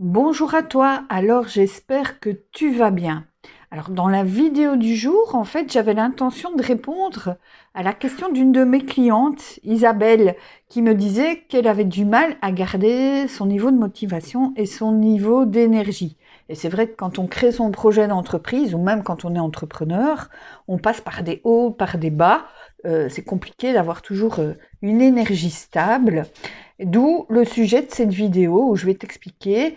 Bonjour à toi, alors j'espère que tu vas bien. Alors dans la vidéo du jour, en fait, j'avais l'intention de répondre à la question d'une de mes clientes, Isabelle, qui me disait qu'elle avait du mal à garder son niveau de motivation et son niveau d'énergie. Et c'est vrai que quand on crée son projet d'entreprise, ou même quand on est entrepreneur, on passe par des hauts, par des bas. C'est compliqué d'avoir toujours une énergie stable. D'où le sujet de cette vidéo où je vais t'expliquer,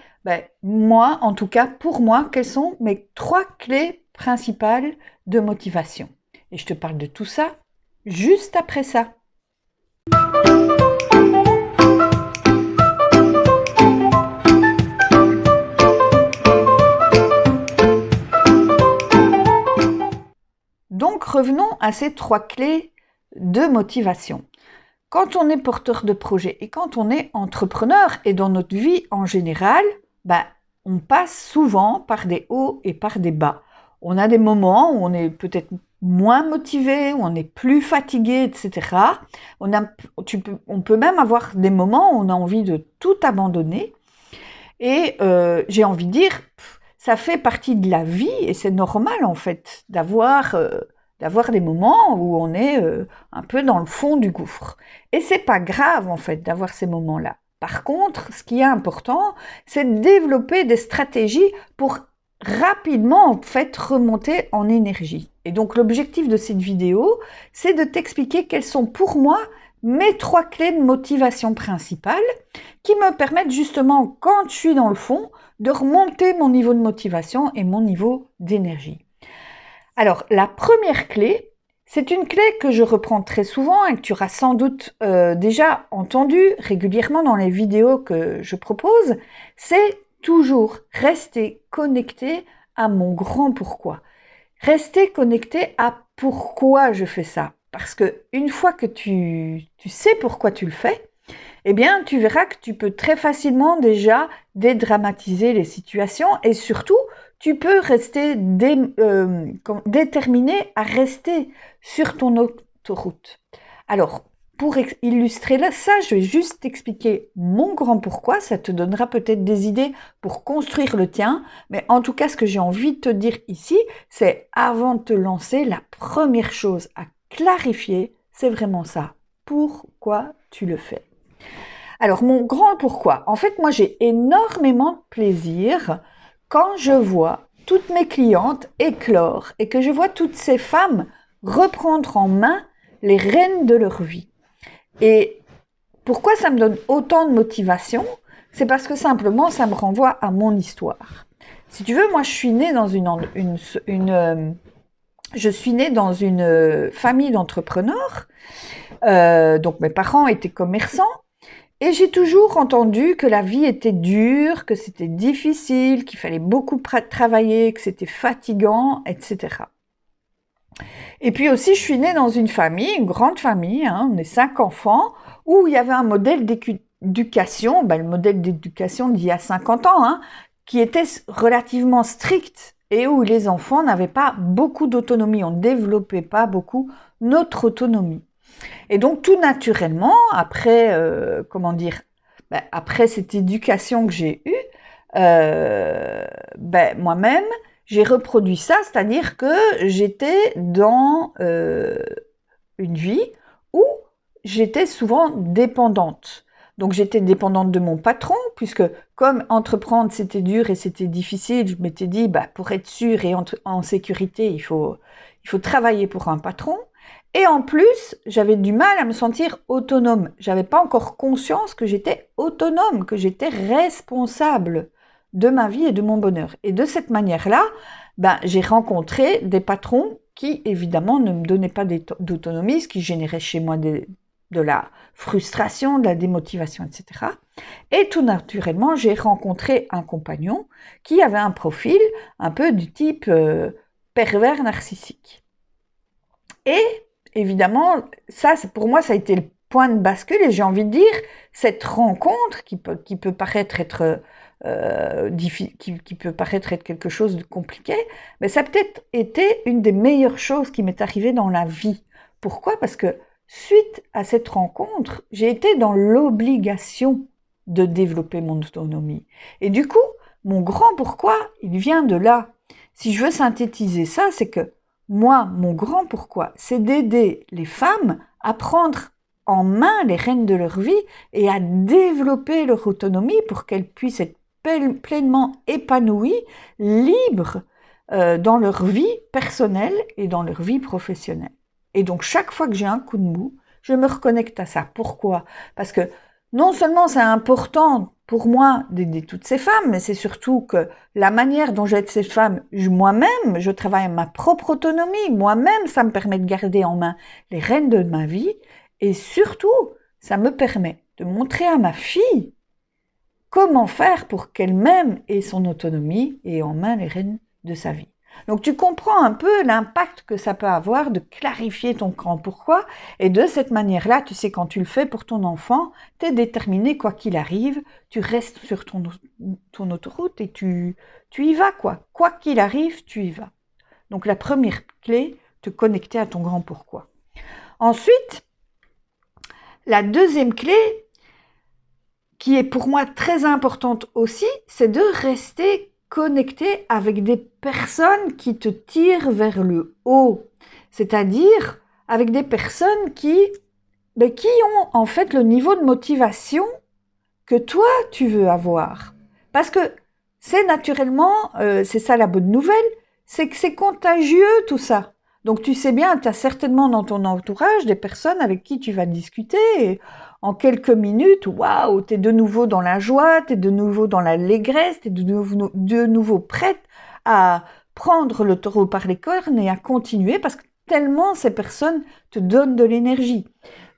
moi, en tout cas pour moi, quelles sont mes 3 clés principales de motivation. Et je te parle de tout ça juste après ça. Donc revenons à ces 3 clés de motivation. Quand on est porteur de projet et quand on est entrepreneur et dans notre vie en général, on passe souvent par des hauts et par des bas. On a des moments où on est peut-être moins motivé, où on est plus fatigué, etc. On peut même avoir des moments où on a envie de tout abandonner. Et j'ai envie de dire, ça fait partie de la vie et c'est normal en fait d'avoir des moments où on est un peu dans le fond du gouffre. Et c'est pas grave en fait d'avoir ces moments-là. Par contre, ce qui est important, c'est de développer des stratégies pour rapidement en fait remonter en énergie. Et donc l'objectif de cette vidéo, c'est de t'expliquer quelles sont pour moi mes 3 clés de motivation principales qui me permettent justement, quand je suis dans le fond, de remonter mon niveau de motivation et mon niveau d'énergie. Alors, la première clé, c'est une clé que je reprends très souvent et que tu auras sans doute déjà entendu régulièrement dans les vidéos que je propose, c'est toujours rester connecté à mon grand pourquoi. Rester connecté à pourquoi je fais ça. Parce que une fois que tu sais pourquoi tu le fais, eh bien, tu verras que tu peux très facilement déjà dédramatiser les situations et surtout, tu peux rester déterminé à rester sur ton autoroute. Alors, pour illustrer ça, je vais juste t'expliquer mon grand pourquoi. Ça te donnera peut-être des idées pour construire le tien. Mais en tout cas, ce que j'ai envie de te dire ici, c'est avant de te lancer, la première chose à clarifier, c'est vraiment ça. Pourquoi tu le fais? Alors, mon grand pourquoi. En fait, moi, j'ai énormément de plaisir quand je vois toutes mes clientes éclore et que je vois toutes ces femmes reprendre en main les rênes de leur vie. Et pourquoi ça me donne autant de motivation? C'est parce que simplement, ça me renvoie à mon histoire. Si tu veux, moi, je suis née dans une famille d'entrepreneurs. Donc, mes parents étaient commerçants. Et j'ai toujours entendu que la vie était dure, que c'était difficile, qu'il fallait beaucoup travailler, que c'était fatigant, etc. Et puis aussi, je suis née dans une famille, une grande famille, on est 5 enfants, où il y avait un modèle d'éducation, le modèle d'éducation d'il y a 50 ans, qui était relativement strict et où les enfants n'avaient pas beaucoup d'autonomie, on ne développait pas beaucoup notre autonomie. Et donc tout naturellement, après, après cette éducation que j'ai eue, moi-même, j'ai reproduit ça, c'est-à-dire que j'étais dans une vie où j'étais souvent dépendante. Donc j'étais dépendante de mon patron, puisque comme entreprendre c'était dur et c'était difficile, je m'étais dit, pour être sûre et en sécurité, il faut travailler pour un patron. Et en plus, j'avais du mal à me sentir autonome. J'avais pas encore conscience que j'étais autonome, que j'étais responsable de ma vie et de mon bonheur. Et de cette manière-là, j'ai rencontré des patrons qui, évidemment, ne me donnaient pas d'autonomie, ce qui générait chez moi de la frustration, de la démotivation, etc. Et tout naturellement, j'ai rencontré un compagnon qui avait un profil un peu du type pervers narcissique. Et évidemment, ça, pour moi, ça a été le point de bascule et j'ai envie de dire, cette rencontre qui peut paraître être qui peut paraître être quelque chose de compliqué, mais ça a peut-être été une des meilleures choses qui m'est arrivée dans la vie. Pourquoi? Parce que suite à cette rencontre, j'ai été dans l'obligation de développer mon autonomie. Et du coup, mon grand pourquoi, il vient de là. Si je veux synthétiser ça, c'est que moi, mon grand pourquoi, c'est d'aider les femmes à prendre en main les rênes de leur vie et à développer leur autonomie pour qu'elles puissent être pleinement épanouies, libres dans leur vie personnelle et dans leur vie professionnelle. Et donc, chaque fois que j'ai un coup de mou, je me reconnecte à ça. Pourquoi? Parce que non seulement c'est important pour moi d'aider toutes ces femmes, mais c'est surtout que la manière dont j'aide ces femmes, moi-même, je travaille à ma propre autonomie, moi-même, ça me permet de garder en main les rênes de ma vie, et surtout, ça me permet de montrer à ma fille comment faire pour qu'elle-même ait son autonomie et en main les rênes de sa vie. Donc tu comprends un peu l'impact que ça peut avoir de clarifier ton grand pourquoi, et de cette manière-là, tu sais, quand tu le fais pour ton enfant, tu es déterminé quoi qu'il arrive, tu restes sur ton autoroute et tu y vas quoi qu'il arrive, tu y vas. Donc la première clé, te connecter à ton grand pourquoi. Ensuite, la deuxième clé, qui est pour moi très importante aussi, c'est de rester connecté avec des personnes qui te tirent vers le haut. C'est-à-dire avec des personnes qui ont en fait le niveau de motivation que toi, tu veux avoir. Parce que c'est naturellement, c'est ça la bonne nouvelle, c'est que c'est contagieux tout ça. Donc tu sais bien, tu as certainement dans ton entourage des personnes avec qui tu vas discuter et en quelques minutes, waouh, tu es de nouveau dans la joie, tu es de nouveau dans l'allégresse, tu es de nouveau prête à prendre le taureau par les cornes et à continuer parce que tellement ces personnes te donnent de l'énergie.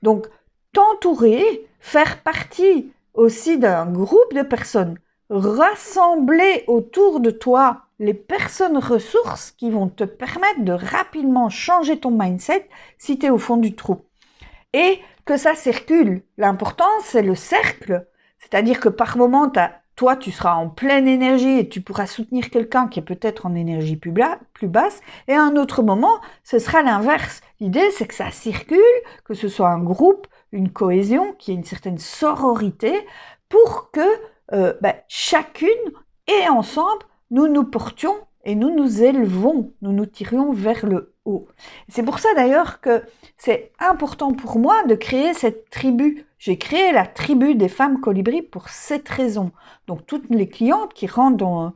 Donc t'entourer, faire partie aussi d'un groupe de personnes, rassembler autour de toi les personnes ressources qui vont te permettre de rapidement changer ton mindset si tu es au fond du trou. Et que ça circule. L'important, c'est le cercle. C'est-à-dire que par moment, toi, tu seras en pleine énergie et tu pourras soutenir quelqu'un qui est peut-être en énergie plus basse. Et à un autre moment, ce sera l'inverse. L'idée, c'est que ça circule, que ce soit un groupe, une cohésion, qu'il y ait une certaine sororité pour que chacune et ensemble, nous nous portions et nous nous élevons, nous nous tirions vers le haut. C'est pour ça d'ailleurs que c'est important pour moi de créer cette tribu. J'ai créé la tribu des femmes colibris pour cette raison. Donc toutes les clientes qui rentrent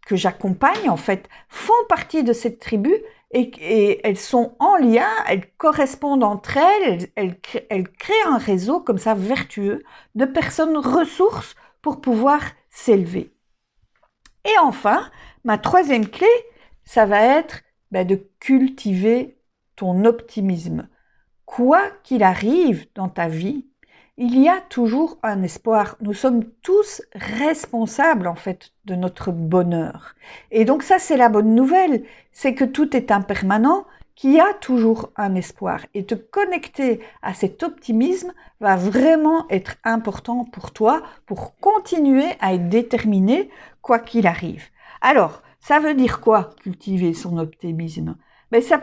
que j'accompagne en fait font partie de cette tribu et elles sont en lien, elles correspondent entre elles créent un réseau comme ça vertueux de personnes ressources pour pouvoir s'élever. Et enfin, ma troisième clé, ça va être de cultiver ton optimisme. Quoi qu'il arrive dans ta vie, il y a toujours un espoir. Nous sommes tous responsables en fait de notre bonheur. Et donc ça, c'est la bonne nouvelle, c'est que tout est impermanent, qu'il y a toujours un espoir. Et te connecter à cet optimisme va vraiment être important pour toi, pour continuer à être déterminé quoi qu'il arrive. Alors, ça veut dire quoi, cultiver son optimisme? Ça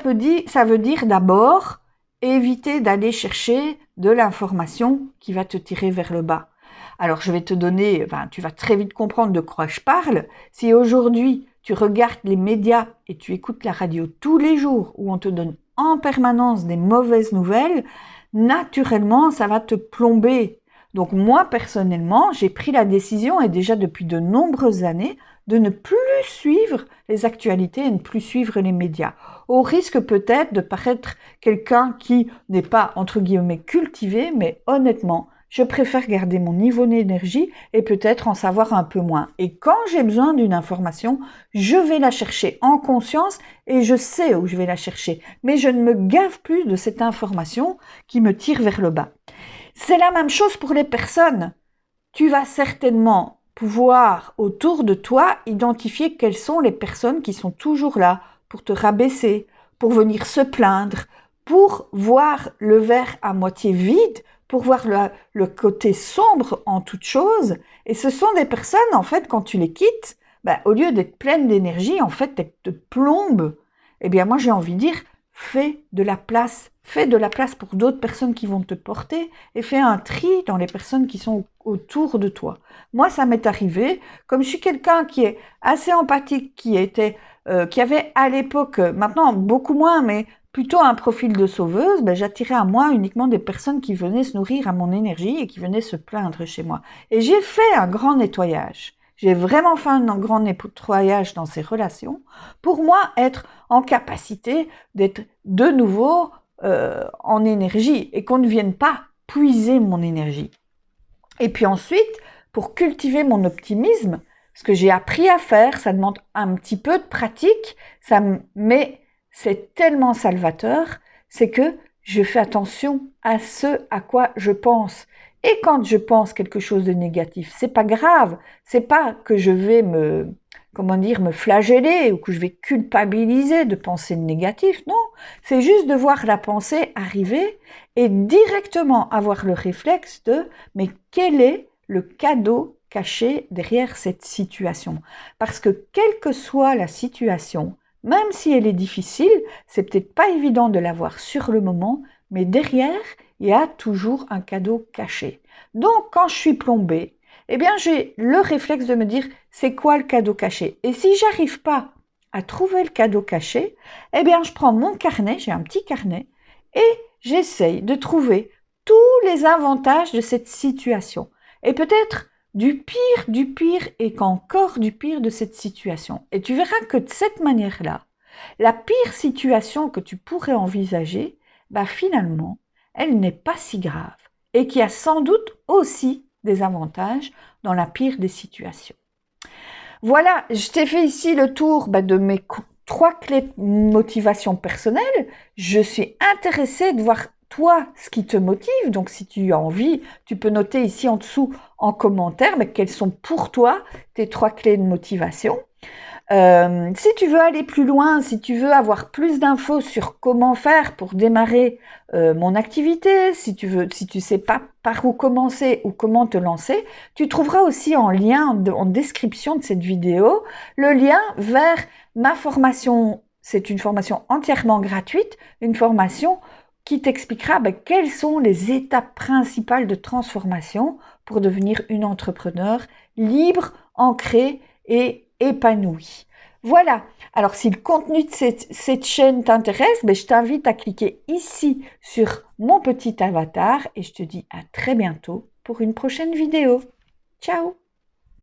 veut dire d'abord éviter d'aller chercher de l'information qui va te tirer vers le bas. Alors, je vais te donner, tu vas très vite comprendre de quoi je parle. Si aujourd'hui, tu regardes les médias et tu écoutes la radio tous les jours où on te donne en permanence des mauvaises nouvelles, naturellement, ça va te plomber. Donc moi, personnellement, j'ai pris la décision, et déjà depuis de nombreuses années, de ne plus suivre les actualités et ne plus suivre les médias. Au risque peut-être de paraître quelqu'un qui n'est pas, entre guillemets, cultivé, mais honnêtement, je préfère garder mon niveau d'énergie et peut-être en savoir un peu moins. Et quand j'ai besoin d'une information, je vais la chercher en conscience et je sais où je vais la chercher. Mais je ne me gave plus de cette information qui me tire vers le bas. C'est la même chose pour les personnes. Tu vas certainement pouvoir, autour de toi, identifier quelles sont les personnes qui sont toujours là pour te rabaisser, pour venir se plaindre, pour voir le verre à moitié vide, pour voir le côté sombre en toute chose. Et ce sont des personnes, en fait, quand tu les quittes, au lieu d'être pleine d'énergie, en fait, elles te plombent. Eh bien, moi, j'ai envie de dire, fais de la place, fais de la place pour d'autres personnes qui vont te porter et fais un tri dans les personnes qui sont autour de toi. Moi, ça m'est arrivé, comme je suis quelqu'un qui est assez empathique, qui avait à l'époque, maintenant beaucoup moins, mais plutôt un profil de sauveuse, ben, j'attirais à moi uniquement des personnes qui venaient se nourrir à mon énergie et qui venaient se plaindre chez moi. Et j'ai fait un grand nettoyage. J'ai vraiment fait un grand nettoyage dans ces relations pour moi être en capacité d'être de nouveau en énergie et qu'on ne vienne pas puiser mon énergie. Et puis ensuite, pour cultiver mon optimisme, ce que j'ai appris à faire, ça demande un petit peu de pratique, mais c'est tellement salvateur, c'est que je fais attention à ce à quoi je pense. Et quand je pense quelque chose de négatif, c'est pas grave, c'est pas que je vais me flageller ou que je vais culpabiliser de penser négatif, non, c'est juste de voir la pensée arriver et directement avoir le réflexe de mais quel est le cadeau caché derrière cette situation? Parce que quelle que soit la situation, même si elle est difficile, c'est peut-être pas évident de la voir sur le moment, mais derrière, il y a toujours un cadeau caché. Donc, quand je suis plombée, eh bien, j'ai le réflexe de me dire, c'est quoi le cadeau caché? Et si j'arrive pas à trouver le cadeau caché, eh bien, je prends mon carnet, j'ai un petit carnet, et j'essaye de trouver tous les avantages de cette situation. Et peut-être du pire et qu'encore du pire de cette situation. Et tu verras que de cette manière-là, la pire situation que tu pourrais envisager, bah finalement, elle n'est pas si grave et qu'il y a sans doute aussi des avantages dans la pire des situations. Voilà, je t'ai fait ici le tour de mes 3 clés de motivation personnelle. Je suis intéressée de voir toi ce qui te motive. Donc si tu as envie, tu peux noter ici en dessous en commentaire quelles sont pour toi tes 3 clés de motivation. Si tu veux aller plus loin, si tu veux avoir plus d'infos sur comment faire pour démarrer mon activité, si tu sais pas par où commencer ou comment te lancer, tu trouveras aussi en lien, en description de cette vidéo, le lien vers ma formation. C'est une formation entièrement gratuite, une formation qui t'expliquera quelles sont les étapes principales de transformation pour devenir une entrepreneur libre, ancrée et épanouie. Voilà, alors si le contenu de cette chaîne t'intéresse, je t'invite à cliquer ici sur mon petit avatar et je te dis à très bientôt pour une prochaine vidéo. Ciao!